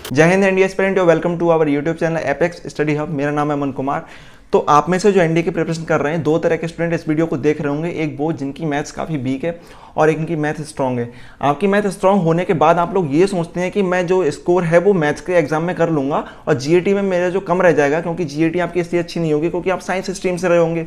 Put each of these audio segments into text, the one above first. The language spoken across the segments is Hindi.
जय हिंद India aspirant, welcome to our YouTube channel apex study hub. मेरा नाम है अमन कुमार। तो आप में से जो एनडीए की प्रिपरेशन कर रहे हैं, दो तरह के स्टूडेंट इस वीडियो को देख रहे होंगे। एक वो जिनकी मैथ्स काफ़ी वीक है और एक इनकी मैथ स्ट्रांग है। आपकी मैथ स्ट्रांग होने के बाद आप लोग ये सोचते हैं कि मैं जो स्कोर है वो मैथ्स के एग्जाम में कर लूँगा और जीएटी में मेरा जो कम रह जाएगा, क्योंकि जीएटी आपकी इसलिए अच्छी नहीं होगी क्योंकि आप साइंस स्ट्रीम से रहे होंगे,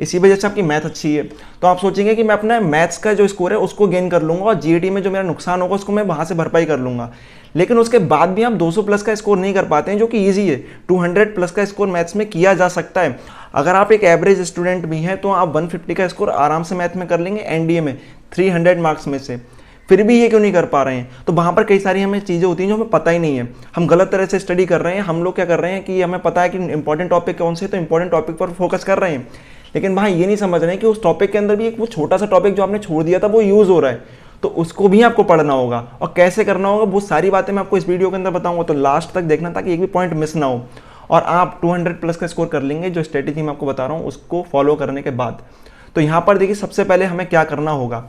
इसी वजह से आपकी मैथ अच्छी है। तो आप सोचेंगे कि मैं अपना मैथ्स का जो स्कोर है उसको गेन कर लूँगा और जीएटी में जो मेरा नुकसान होगा उसको मैं वहाँ से भरपाई कर लूँगा। लेकिन उसके बाद भी आप 200 प्लस का स्कोर नहीं कर पाते हैं, जो कि ईजी है। 200 प्लस का स्कोर मैथ्स में किया जा सकता है। अगर आप एक एवरेज स्टूडेंट भी हैं तो आप 150 का स्कोर आराम से मैथ में कर लेंगे एनडीए में 300 मार्क्स में से। फिर भी ये क्यों नहीं कर पा रहे हैं? तो वहाँ पर कई सारी हमें चीज़ें होती हैं जो हमें पता ही नहीं है। हम गलत तरह से स्टडी कर रहे हैं। हम लोग क्या कर रहे हैं कि हमें पता है कि इंपॉर्टेंट टॉपिक कौन से, तो इंपॉर्टेंट टॉपिक पर फोकस कर रहे हैं, लेकिन वहाँ ये नहीं समझ रहे हैं कि उस टॉपिक के अंदर भी एक वो छोटा सा टॉपिक जो आपने छोड़ दिया था वो यूज़ हो रहा है, तो उसको भी आपको पढ़ना होगा। और कैसे करना होगा वो सारी बातें मैं आपको इस वीडियो के अंदर बताऊंगा, तो लास्ट तक देखना ताकि एक भी पॉइंट मिस ना हो और आप 200 प्लस का स्कोर कर लेंगे जो स्ट्रेटेजी मैं आपको बता रहा हूँ उसको फॉलो करने के बाद। तो यहाँ पर देखिए, सबसे पहले हमें क्या करना होगा।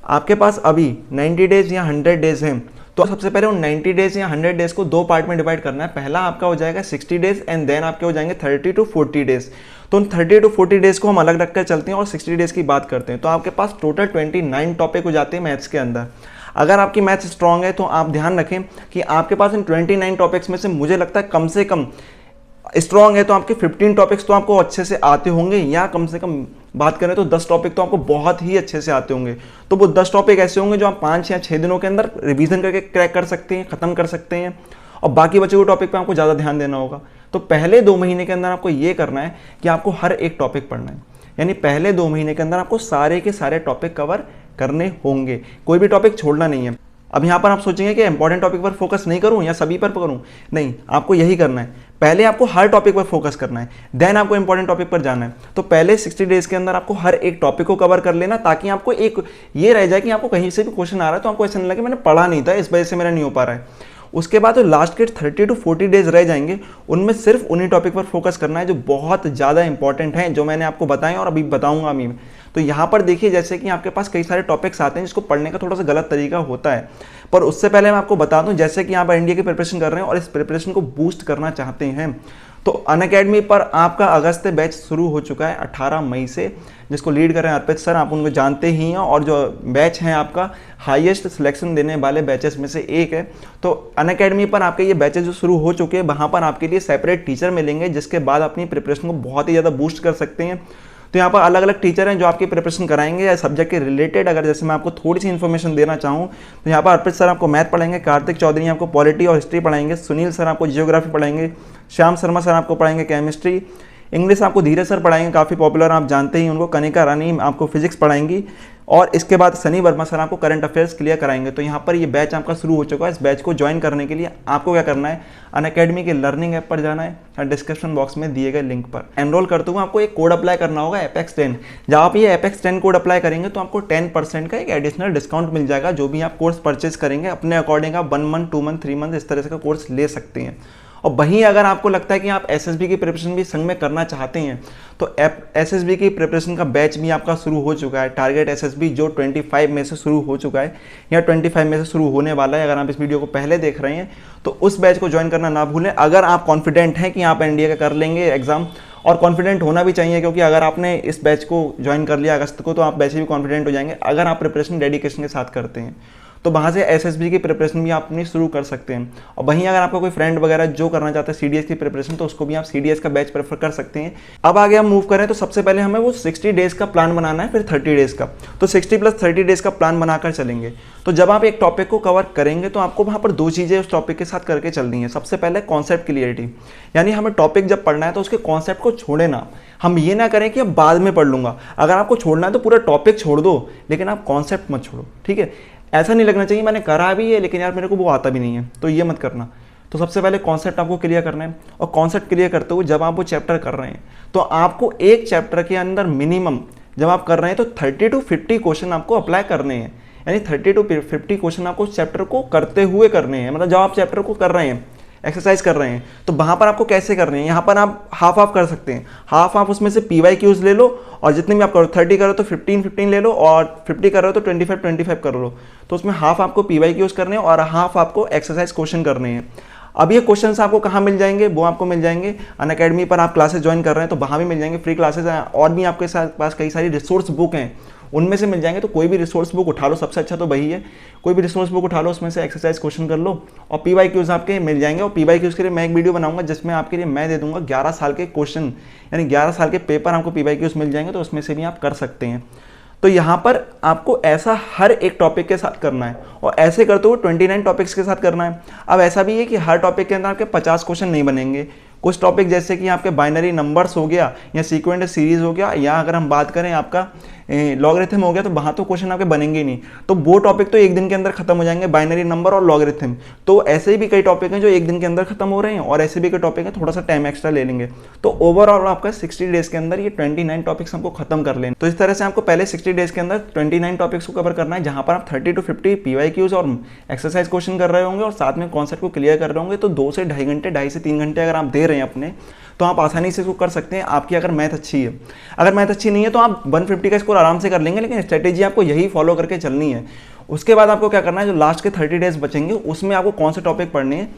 आपके पास अभी 90 डेज या 100 डेज हैं, तो सबसे पहले उन 90 डेज या 100 डेज को दो पार्ट में डिवाइड करना है। पहला आपका हो जाएगा 60 डेज एंड देन आपके हो जाएंगे 30 to 40 डेज। तो उन 30 to 40 डेज को हम अलग रखकर चलते हैं और 60 डेज की बात करते हैं। तो आपके पास टोटल 29 टॉपिक हो जाते हैं मैथ्स के अंदर। अगर आपकी मैथ्स स्ट्रांग है तो आप ध्यान रखें कि आपके पास इन 29 टॉपिक्स में से मुझे लगता है कम से कम, स्ट्रांग है तो आपके 15 टॉपिक्स तो आपको अच्छे से आते होंगे, या कम से कम बात करें तो 10 टॉपिक तो आपको बहुत ही अच्छे से आते होंगे। तो वो 10 टॉपिक ऐसे होंगे जो आप 5 या 6 दिनों के अंदर रिवीजन करके क्रैक कर सकते हैं, ख़त्म कर सकते हैं। और बाकी बचे हुए टॉपिक पे आपको ज़्यादा ध्यान देना होगा। तो पहले 2 महीने के अंदर आपको ये करना है कि आपको हर एक टॉपिक पढ़ना है, यानी पहले 2 महीने के अंदर आपको सारे के सारे टॉपिक कवर करने होंगे, कोई भी टॉपिक छोड़ना नहीं है। अब यहाँ पर आप सोचेंगे कि इंपॉर्टेंट टॉपिक पर फोकस नहीं करूँ या सभी पर करूँ, नहीं, आपको यही करना है। पहले आपको हर टॉपिक पर फोकस करना है, देन आपको इंपॉर्टेंट टॉपिक पर जाना है। तो पहले 60 डेज के अंदर आपको हर एक टॉपिक को कवर कर लेना, ताकि आपको एक ये रह जाए कि आपको कहीं से भी क्वेश्चन आ रहा है तो आपको ऐसा नहीं लगे मैंने पढ़ा नहीं था, इस वजह से मेरा नहीं हो पा रहा है। उसके बाद जो लास्ट के 30 to 40 डेज रह जाएंगे, उनमें सिर्फ उन्हीं टॉपिक पर फोकस करना है जो बहुत ज़्यादा इंपॉर्टेंट हैं, जो मैंने आपको बताएं और अभी बताऊंगा अभी। तो यहाँ पर देखिए, जैसे कि आपके पास कई सारे टॉपिक्स आते हैं जिसको पढ़ने का थोड़ा सा गलत तरीका होता है, पर उससे पहले मैं आपको बता दूं, जैसे कि आप एनडीए की प्रिपरेशन कर रहे हैं और इस प्रिपरेशन को बूस्ट करना चाहते हैं, तो अनअकैडमी पर आपका अगस्त बैच शुरू हो चुका है 18 मई से, जिसको लीड कर रहे हैं अर्पित सर, आप उनको जानते ही हैं, और जो बैच है आपका हाईएस्ट सिलेक्शन देने वाले बैचेस में से एक है। तो अनअकैडमी पर आपके ये बैचेस जो शुरू हो चुके हैं, वहाँ पर आपके लिए सेपरेट टीचर मिलेंगे, जिसके बाद अपनी प्रिपरेशन को बहुत ही ज़्यादा बूस्ट कर सकते हैं। तो यहाँ पर अलग अलग टीचर हैं जो आपकी प्रिपरेशन कराएंगे या सब्जेक्ट के रिलेटेड। अगर जैसे मैं आपको थोड़ी सी इन्फॉर्मेशन देना चाहूँ तो यहाँ पर अर्पित सर आपको मैथ पढ़ाएंगे, कार्तिक चौधरी आपको पॉलिटी और हिस्ट्री पढ़ाएंगे, सुनील सर आपको जियोग्राफी पढ़ाएंगे, श्याम शर्मा सर आपको पढ़ाएंगे केमिस्ट्री, इंग्लिश आपको धीरज सर पढ़ाएंगे, काफ़ी पॉपुलर आप जानते ही उनको, कनिका रानी आपको फिजिक्स पढ़ाएंगी, और इसके बाद सनी वर्मा सर आपको करंट अफेयर्स क्लियर कराएंगे। तो यहाँ पर ये बैच आपका शुरू हो चुका है। इस बैच को ज्वाइन करने के लिए आपको क्या करना है, अनअकैडमी के लर्निंग ऐप पर जाना है और डिस्क्रिप्शन बॉक्स में दिए गए लिंक पर एनरोल करते हुए आपको एक कोड अप्लाई करना होगा, एपेक्स 10। जब आप ये एपेक्स 10 कोड अप्लाई करेंगे तो आपको 10% का एक एडिशनल डिस्काउंट मिल जाएगा। जो भी आप कोर्स परचेज करेंगे अपने अकॉर्डिंग आप 1 मंथ 2 मंथ 3 मंथ इस तरह से का कोर्स ले सकते हैं। और वहीं अगर आपको लगता है कि आप एसएसबी की प्रिपरेशन भी संग में करना चाहते हैं, तो एसएसबी की प्रिपरेशन का बैच भी आपका शुरू हो चुका है, टारगेट एसएसबी, जो 25 में से शुरू हो चुका है या 25 में से शुरू होने वाला है। अगर आप इस वीडियो को पहले देख रहे हैं तो उस बैच को ज्वाइन करना ना भूलें। अगर आप कॉन्फिडेंट हैं कि आप एनडीए का कर लेंगे एग्जाम, और कॉन्फिडेंट होना भी चाहिए, क्योंकि अगर आपने इस बैच को ज्वाइन कर लिया अगस्त को तो आप वैसे भी कॉन्फिडेंट हो जाएंगे अगर आप प्रिपरेशन डेडिकेशन के साथ करते हैं। तो वहाँ से एसएसबी की प्रिपरेशन भी आप अपनी शुरू कर सकते हैं। और वहीं अगर आपका कोई फ्रेंड वगैरह जो करना चाहता है सीडीएस की प्रिपरेशन, तो उसको भी आप सीडीएस का बैच प्रेफर कर सकते हैं। अब आगे हम मूव करें तो सबसे पहले हमें वो 60 डेज का प्लान बनाना है, फिर 30 डेज का। तो 60 + 30 डेज का प्लान बनाकर चलेंगे। तो जब आप एक टॉपिक को कवर करेंगे तो आपको वहाँ पर 2 चीज़ें उस टॉपिक के साथ करके चलनी है। सबसे पहले कॉन्सेप्ट क्लियरिटी, यानी हमें टॉपिक जब पढ़ना है तो उसके कॉन्सेप्ट को छोड़े ना। हम ये ना करें कि अब बाद में पढ़ लूँगा। अगर आपको छोड़ना है तो पूरा टॉपिक छोड़ दो, लेकिन आप कॉन्सेप्ट मत छोड़ो, ठीक है। ऐसा नहीं लगना चाहिए मैंने करा भी है लेकिन यार मेरे को वो आता भी नहीं है, तो ये मत करना। तो सबसे पहले कॉन्सेप्ट आपको क्लियर करना है, और कॉन्सेप्ट क्लियर करते हुए जब आप वो चैप्टर कर रहे हैं तो आपको एक चैप्टर के अंदर मिनिमम जब आप कर रहे हैं तो 30 to 50 क्वेश्चन आपको अप्लाई करने हैं, यानी 30 to 50 क्वेश्चन आपको उस चैप्टर को करते हुए करने हैं। मतलब जब आप चैप्टर को कर रहे हैं, एक्सरसाइज कर रहे हैं, तो वहाँ पर आपको कैसे करने हैं, यहाँ पर आप हाफ कर सकते हैं। हाफ उसमें से PYQs ले लो, और जितने भी आप करो 30 करो तो 15 ले लो, और 50 कर रहे हो तो 25 कर लो। तो उसमें हाफ आपको PYQs करने हैं और हाफ आपको एक्सरसाइज क्वेश्चन करने हैं। अब ये क्वेश्चंस आपको कहाँ मिल जाएंगे, वो आपको मिल जाएंगे अनअकैडमी पर। आप क्लासेस ज्वाइन कर रहे हैं तो वहाँ भी मिल जाएंगे फ्री क्लासेस हैं, और भी आपके साथ पास कई सारी रिसोर्स बुक हैं उनमें से मिल जाएंगे। तो कोई भी रिसोर्स बुक उठा लो, सबसे अच्छा तो वही है। कोई भी रिसोर्स बुक उठा लो, उसमें से एक्सरसाइज क्वेश्चन कर लो और PYQs आपके मिल जाएंगे। और PYQs के लिए मैं एक वीडियो बनाऊंगा जिसमें आपके लिए मैं दे दूंगा 11 साल के क्वेश्चन, यानी 11 साल के पेपर आपको PYQs मिल जाएंगे, तो उसमें से भी आप कर सकते हैं। तो यहाँ पर आपको ऐसा हर एक टॉपिक के साथ करना है, और ऐसे करते हुए 29 टॉपिक्स के साथ करना है। अब ऐसा भी है कि हर टॉपिक के अंदर आपके 50 क्वेश्चन नहीं बनेंगे। कुछ टॉपिक जैसे कि आपके बाइनरी नंबर्स हो गया या सीक्वेंट सीरीज हो गया, या अगर हम बात करें आपका लॉगरिथम हो गया, तो वहाँ तो क्वेश्चन आपके बनेंगे ही नहीं। तो वो टॉपिक तो एक दिन के अंदर खत्म हो जाएंगे, बाइनरी नंबर और लॉगरिथम। तो ऐसे भी कई टॉपिक हैं जो एक दिन के अंदर खत्म हो रहे हैं, और ऐसे भी कई टॉपिक हैं थोड़ा सा टाइम एक्स्ट्रा ले लेंगे। तो ओवरऑल आपका 60 डेज के अंदर ये 29 टॉपिक्स हमको खत्म कर लेंगे। तो इस तरह से आपको पहले 60 डेज के अंदर 29 टॉपिक्स को कवर करना है, जहाँ पर आप 30 to 50 PYQs और एक्सरसाइज क्वेश्चन कर रहे होंगे और साथ में कॉन्सेप्ट को क्लियर कर रहे होंगे। तो 2 से ढाई घंटे, 2.5 से 3 घंटे अगर आप दे रहे हैं अपने, तो आप आसानी से इसको कर सकते हैं। आपकी अगर मैथ अच्छी है, अगर मैथ अच्छी नहीं है तो आप 150 का स्कोर आराम से कर लेंगे, लेकिन स्ट्रेटेजी आपको यही फॉलो करके चलनी है। उसके बाद आपको क्या करना है, जो लास्ट के 30 डेज बचेंगे उसमें आपको कौन से टॉपिक पढ़ने हैं,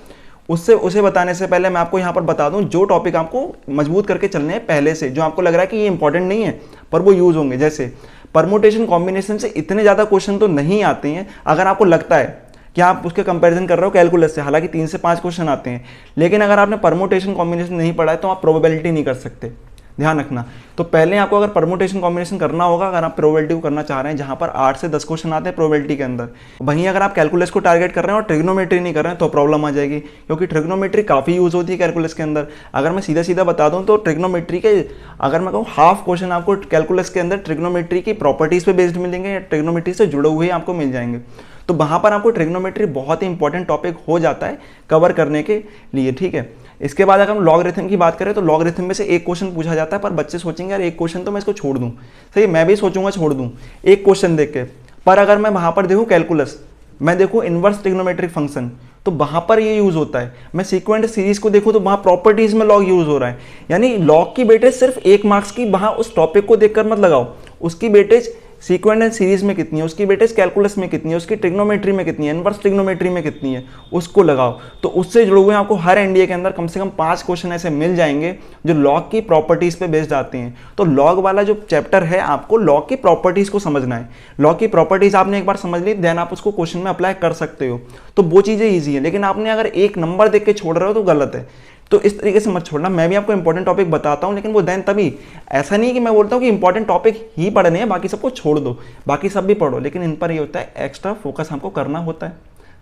उसे बताने से पहले मैं आपको यहाँ पर बता दूं जो टॉपिक आपको मजबूत करके चलने हैं पहले से, जो आपको लग रहा है कि ये इंपॉर्टेंट नहीं है पर वो यूज होंगे। जैसे परमुटेशन कॉम्बिनेशन से इतने ज़्यादा क्वेश्चन तो नहीं आते हैं, अगर आपको लगता है कि आप उसके कंपैरिजन कर रहे हो कैलकुलस से, हालांकि 3 से 5 क्वेश्चन आते हैं, लेकिन अगर आपने परमुटेशन कॉम्बिनेशन नहीं पढ़ा है तो आप प्रोबेबिलिटी नहीं कर सकते, ध्यान रखना। तो पहले आपको अगर परमुटेशन कॉम्बिनेशन करना होगा, अगर आप प्रोबेबिलिटी को करना चाह रहे हैं, जहां पर 8 से 10 क्वेश्चन आते हैं प्रोबेबिलिटी के अंदर, वहीं अगर आप कैलकुलस को टारगेट कर रहे हैं और ट्रिग्नोमेट्री नहीं कर रहे हैं तो प्रॉब्लम आ जाएगी, क्योंकि ट्रिग्नोमेट्री काफ़ी यूज होती है कैलकुलस के अंदर। अगर मैं सीधा सीधा बता दूं तो ट्रिग्नोमेट्री के, अगर मैं कहूँ हाफ क्वेश्चन आपको कैलकुलस के अंदर ट्रिग्नोमेट्री की प्रॉपर्टीज पे बेस्ड मिलेंगे या ट्रिग्नोमेट्री से जुड़े हुए आपको मिल जाएंगे। तो वहाँ पर आपको ट्रिग्नोमेट्री बहुत ही इंपॉर्टेंट टॉपिक हो जाता है कवर करने के लिए, ठीक है। इसके बाद अगर हम लॉगरिथम की बात करें तो लॉगरिथम में से एक क्वेश्चन पूछा जाता है, पर बच्चे सोचेंगे यार एक क्वेश्चन तो मैं इसको छोड़ दूं, सही, मैं भी सोचूंगा छोड़ दूं एक क्वेश्चन देख के। पर अगर मैं वहाँ पर देखूँ कैलकुलस, मैं देखूँ इनवर्स ट्रिग्नोमेट्रिक फंक्शन, तो वहाँ पर ये यूज़ होता है। मैं सीक्वेंट सीरीज को देखूँ तो वहाँ प्रॉपर्टीज़ में लॉग यूज़ हो रहा है, यानी लॉग की वेटेज सिर्फ 1 मार्क्स की वहाँ उस टॉपिक को देखकर मत लगाओ, उसकी वेटेज सीक्वेंट एंड सीरीज में कितनी है, उसकी वेटेज कैलकुलस में कितनी है, उसकी ट्रिग्नोमेट्री में कितनी है, इनवर्स ट्रिग्नोमेट्री में कितनी है, उसको लगाओ। तो उससे जुड़े हुए आपको हर एनडीए के अंदर कम से कम 5 क्वेश्चन ऐसे मिल जाएंगे जो लॉग की प्रॉपर्टीज पे बेस्ड आते हैं। तो लॉग वाला जो चैप्टर है, आपको लॉग की प्रॉपर्टीज को समझना है। लॉग की प्रॉपर्टीज आपने एक बार समझ ली, देन आप उसको क्वेश्चन में अप्लाई कर सकते हो, तो वो चीज़ें ईजी है। लेकिन आपने अगर एक नंबर देख के छोड़ रहे हो तो गलत है। तो इस तरीके से मत छोड़ना। मैं भी आपको इंपॉर्टेंट टॉपिक बताता हूँ, लेकिन वो देन तभी, ऐसा नहीं कि मैं बोलता हूँ कि इंपॉर्टेंट टॉपिक ही पढ़ने हैं, बाकी सबको छोड़ दो, बाकी सब भी पढ़ो, लेकिन इन पर ये होता है एक्स्ट्रा फोकस हमको करना होता है।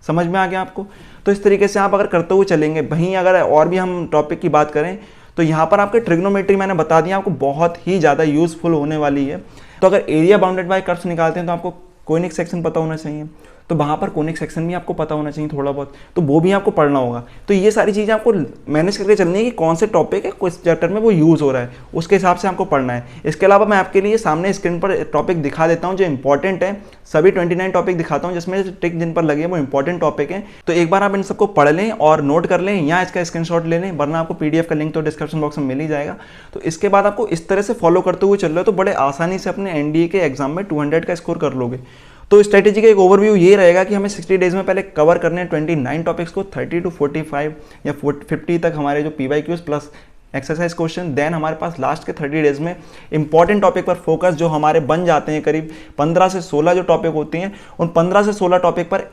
समझ में आ गया आपको? तो इस तरीके से आप अगर करते हुए चलेंगे। वहीं अगर और भी हम टॉपिक की बात करें तो यहाँ पर आपके ट्रिग्नोमेट्री मैंने बता दिया, आपको बहुत ही ज़्यादा यूजफुल होने वाली है। तो अगर एरिया बाउंडेड बाय कर्व्स निकालते हैं तो आपको कोनिक सेक्शन पता होना चाहिए, तो वहाँ पर कोनिक सेक्शन भी आपको पता होना चाहिए थोड़ा बहुत, तो वो भी आपको पढ़ना होगा। तो ये सारी चीज़ें आपको मैनेज करके चलनी है कि कौन से टॉपिक है, किस चैप्टर में वो यूज़ हो रहा है, उसके हिसाब से आपको पढ़ना है। इसके अलावा मैं आपके लिए सामने स्क्रीन पर टॉपिक दिखा देता हूँ जो इंपॉर्टेंट है, सभी 29 टॉपिक दिखाता हूँ जिसमें टिक जिन पर लगे हैं वो इंपॉर्टेंट टॉपिक है। तो एक बार आप इन सबको पढ़ लें और नोट कर लें या इसका स्क्रीनशॉट ले लें, वरना आपको PDF का लिंक तो डिस्क्रिप्शन बॉक्स में मिल ही जाएगा। तो इसके बाद आपको इस तरह से फॉलो करते हुए चल रहे हो तो बड़े आसानी से अपने NDA के एग्जाम में 200 का स्कोर कर लोगे। तो स्ट्रेटेजी का एक ओवरव्यू ये रहेगा कि हमें 60 डेज में पहले कवर करने हैं 29 टॉपिक्स को, 30 to 45 या 50 तक हमारे जो PYQs plus exercise question. Then हमारे पास लास्ट के 30 डेज में इंपॉर्टेंट टॉपिक पर फोकस जो हमारे बन जाते हैं, करीब 15 से 16 जो टॉपिक होती हैं, उन 15 से 16 टॉपिक पर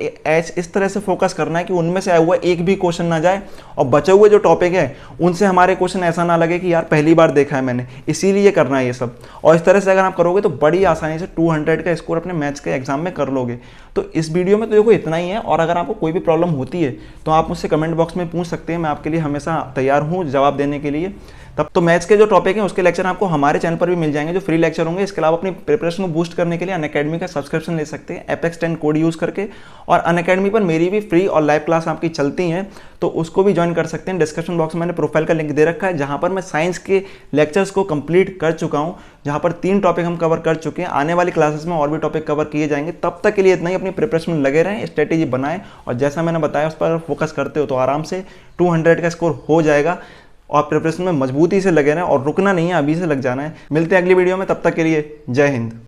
इस तरह से फोकस करना है कि उनमें से आया हुआ एक भी क्वेश्चन ना जाए, और बचे हुए जो टॉपिक है उनसे हमारे क्वेश्चन ऐसा ना लगे कि यार पहली बार देखा है मैंने, इसीलिए करना है ये सब। और इस तरह से अगर आप करोगे तो बड़ी आसानी से 200 का स्कोर अपने मैथ्स के एग्जाम में कर लोगे। तो इस वीडियो में तो देखो इतना ही है, और अगर आपको कोई भी प्रॉब्लम होती है तो आप मुझसे कमेंट बॉक्स में पूछ सकते हैं, मैं आपके लिए हमेशा तैयार हूँ जवाब देने के लिए। तब तो मैथ्स के जो टॉपिक हैं उसके लेक्चर आपको हमारे चैनल पर भी मिल जाएंगे, जो फ्री लेक्चर होंगे। इसके अलावा अपनी प्रिपरेशन को बूस्ट करने के लिए अनअकैडमी का सब्सक्रिप्शन ले सकते हैं Apex 10 कोड यूज़ करके, और अनअकैडमी पर मेरी भी फ्री और लाइव क्लास आपकी चलती हैं, तो उसको भी ज्वाइन कर सकते हैं। डिस्क्रिप्शन बॉक्स में मैंने प्रोफाइल का लिंक दे रखा है, जहाँ पर मैं साइंस के लेक्चर्स को कंप्लीट कर चुका हूँ, जहाँ पर 3 टॉपिक हम कवर कर चुके हैं। आने वाली क्लासेस में और भी टॉपिक कवर किए जाएंगे। तब तक के लिए इतना ही, अपनी प्रिपरेशन में लगे रहें, स्ट्रेटेजी बनाएं, और जैसा मैंने बताया उस पर फोकस करते हो तो आराम से 200 का स्कोर हो जाएगा। और प्रिपरेशन में मजबूती से लगे रहें और रुकना नहीं है, अभी से लग जाना है। मिलते हैं अगली वीडियो में, तब तक के लिए जय हिंद।